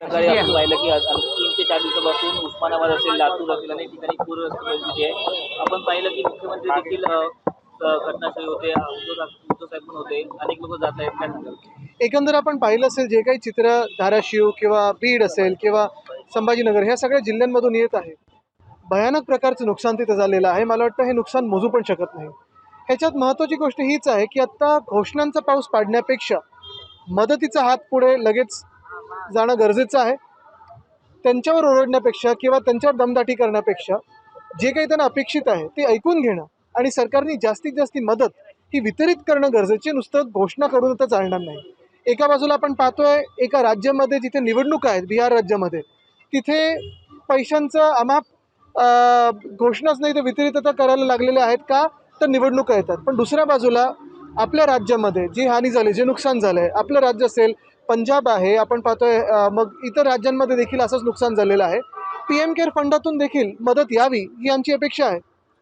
प्रकारे आपण पाहिलं की आज 3 ते 4 दिवसापासून उस्मानाबाद असेल, लातूर असेल अनेक ठिकाणी पूरग्रस्त परिस्थिती आहे. आपण पाहिलं की मुख्यमंत्री देखील घटनास्थळी होते, उद्धव साहेब पण होते, अनेक लोक जात आहेत. काय सांगाल? एकंदर आपण पाहिलं असेल जे काही चित्र धाराशिव किंवा बीड असेल किंवा संभाजीनगर ह्या सगळ्या जिल्ह्यांमधून येत आहे, भयानक प्रकारचं नुकसान तिथं झालेलं आहे. मला वाटतं हे नुकसान मोजू पण शकत नाही. ह्याच्यात महत्त्वाची गोष्ट हीच आहे की आत्ता घोषणांचा पाऊस पाडण्यापेक्षा मदतीचा हात पुढे लगेच जाणं गरजेचं आहे. त्यांच्यावर ओरडण्यापेक्षा किंवा त्यांच्यावर दमदाटी करण्यापेक्षा जे काही त्यांना अपेक्षित आहे ते ऐकून घेणं आणि सरकारने जास्तीत जास्त मदत ही वितरित करणं गरजेचे. नुसतं घोषणा करून तर चालणार नाही. एका बाजूला आपण पाहतोय एका राज्यामध्ये जिथे निवडणुका आहेत, बिहार राज्यामध्ये, तिथे पैशांचं अमाप घोषणाच नाही तर वितरित आता करायला लागलेले आहेत. का तर निवडणुका येतात. पण दुसऱ्या बाजूला आपल्या राज्यामध्ये जी हानी झाली, जे नुकसान झालं आहे, आपलं राज्य असेल, पंजाब आहे, आपण पाहतोय मग इतर राज्यांमध्ये देखील असंच नुकसान झालेलं आहे. PM केअर फंडातून देखील मदत यावी ही आमची अपेक्षा आहे.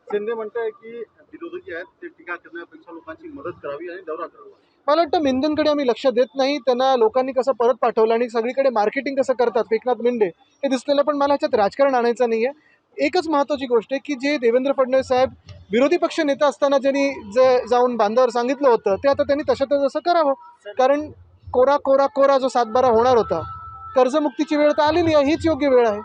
शिंदे म्हणताय की विरोधकी आहेत ते टीका करण्यापेक्षा लोकांची मदत करावी आणि दौरा करावा. मला वाटतं मेंढ्यांकडे आम्ही लक्ष देत नाही. त्यांना लोकांनी कसं परत पाठवलं आणि सगळीकडे मार्केटिंग कसं करतात एकनाथ मेंढे हे दिसलेलं. पण मला ह्याच्यात राजकारण आणायचं नाही आहे. एकच महत्त्वाची गोष्ट आहे की जे देवेंद्र फडणवीस साहेब विरोधी पक्ष नेता असताना ज्यांनी जे जाऊन बांधावर सांगितलं होतं ते आता त्यांनी तसं करावं. कारण कोरा कोरा कोरा जो 7-12 होणार होता, कर्जमुक्तीची वेळ तर आलेली आहे, हीच योग्य वेळ आहे.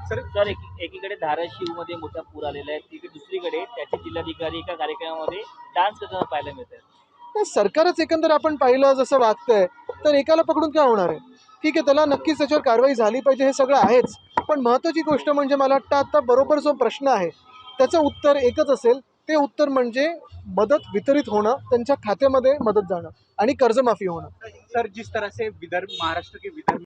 सर एकीकडे धाराशिवमध्ये मोठा पूर आलेला आहे, तिकडे दुसरीकडे त्याचे जिल्हाधिकारी एका कार्यक्रमामध्ये डान्स करताना पाहायला मिळत आहे. सरकारच एकंदर आपण पाहिलं जसं वागतंय तर एकाला पकडून काय होणार आहे. ठीक आहे, त्याला नक्कीच त्याच्यावर कारवाई झाली पाहिजे, हे सगळं आहेच. पण महत्त्वाची गोष्ट म्हणजे मला वाटतं आता बरोबर जो प्रश्न आहे त्याचं उत्तर एकच असेल. ते उत्तर म्हणजे मदत वितरित होणं, त्यांच्या खात्यामध्ये मदत जाणं आणि कर्जमाफी होणं. सर, जिस तरह से विदर्भ महाराष्ट्र के विदर्भ